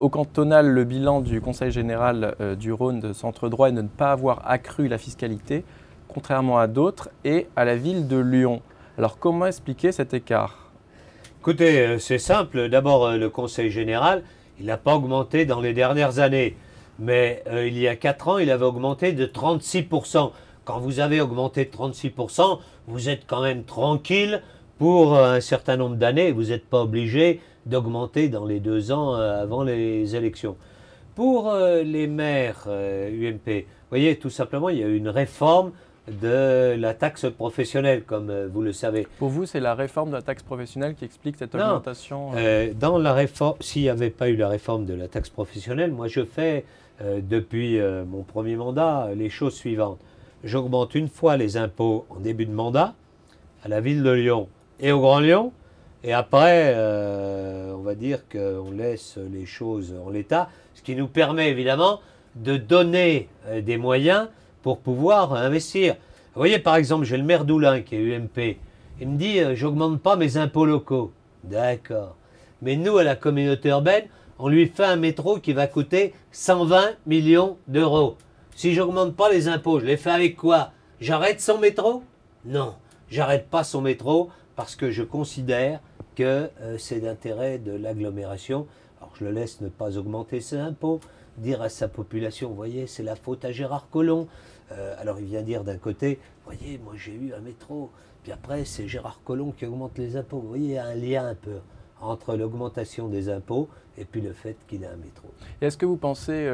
Au cantonal, le bilan du Conseil général du Rhône de centre droit est de ne pas avoir accru la fiscalité, contrairement à d'autres, et à la ville de Lyon. Alors comment expliquer cet écart? Écoutez, c'est simple. D'abord, le Conseil général, il n'a pas augmenté dans les dernières années. Mais il y a 4 ans, il avait augmenté de 36%. Quand vous avez augmenté de 36%, vous êtes quand même tranquille pour un certain nombre d'années. Vous n'êtes pas obligé d'augmenter dans les 2 ans avant les élections. Pour les maires UMP, vous voyez, tout simplement, il y a eu une réforme de la taxe professionnelle, comme vous le savez. Pour vous, c'est la réforme de la taxe professionnelle qui explique cette Non, augmentation dans la réforme, s'il n'y avait pas eu la réforme de la taxe professionnelle, moi je fais depuis mon premier mandat les choses suivantes. J'augmente une fois les impôts en début de mandat à la ville de Lyon et au Grand Lyon, et après, on va dire qu'on laisse les choses en l'état, ce qui nous permet évidemment de donner des moyens pour pouvoir investir. Vous voyez, par exemple, j'ai le maire d'Oulin qui est UMP. Il me dit, j'augmente pas mes impôts locaux. D'accord. Mais nous, à la communauté urbaine, on lui fait un métro qui va coûter 120 millions d'euros. Si j'augmente pas les impôts, je les fais avec quoi? J'arrête son métro? Non, j'arrête pas son métro parce que je considère que c'est d'intérêt de l'agglomération. Alors je le laisse ne pas augmenter ses impôts, dire à sa population, vous voyez, c'est la faute à Gérard Collomb. Alors il vient dire d'un côté, vous voyez, moi j'ai eu un métro, puis après c'est Gérard Collomb qui augmente les impôts. Vous voyez, il y a un lien un peu entre l'augmentation des impôts et puis le fait qu'il ait un métro. Est-ce que vous pensez,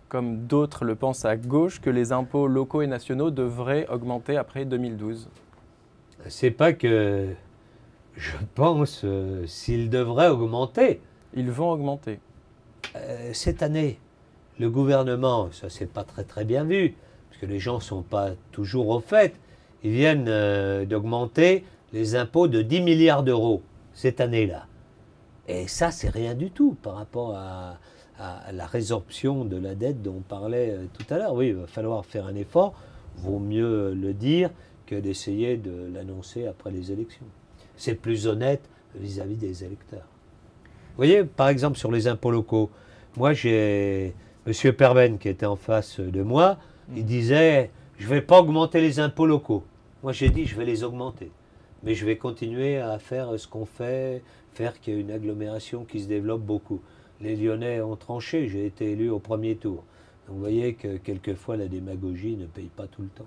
comme d'autres le pensent à gauche, que les impôts locaux et nationaux devraient augmenter après 2012? C'est pas que je pense s'ils devraient augmenter. Ils vont augmenter. Cette année, le gouvernement, ça c'est pas très très bien vu, parce que les gens ne sont pas toujours au fait, ils viennent d'augmenter les impôts de 10 milliards d'euros cette année-là. Et ça, c'est rien du tout par rapport à la résorption de la dette dont on parlait tout à l'heure. Oui, il va falloir faire un effort, vaut mieux le dire que d'essayer de l'annoncer après les élections. C'est plus honnête vis-à-vis des électeurs. Vous voyez, par exemple, sur les impôts locaux, moi j'ai M. Perben qui était en face de moi, il disait je ne vais pas augmenter les impôts locaux. Moi j'ai dit je vais les augmenter. Mais je vais continuer à faire ce qu'on fait, faire qu'il y ait une agglomération qui se développe beaucoup. Les Lyonnais ont tranché, j'ai été élu au premier tour. Donc vous voyez que quelquefois la démagogie ne paye pas tout le temps.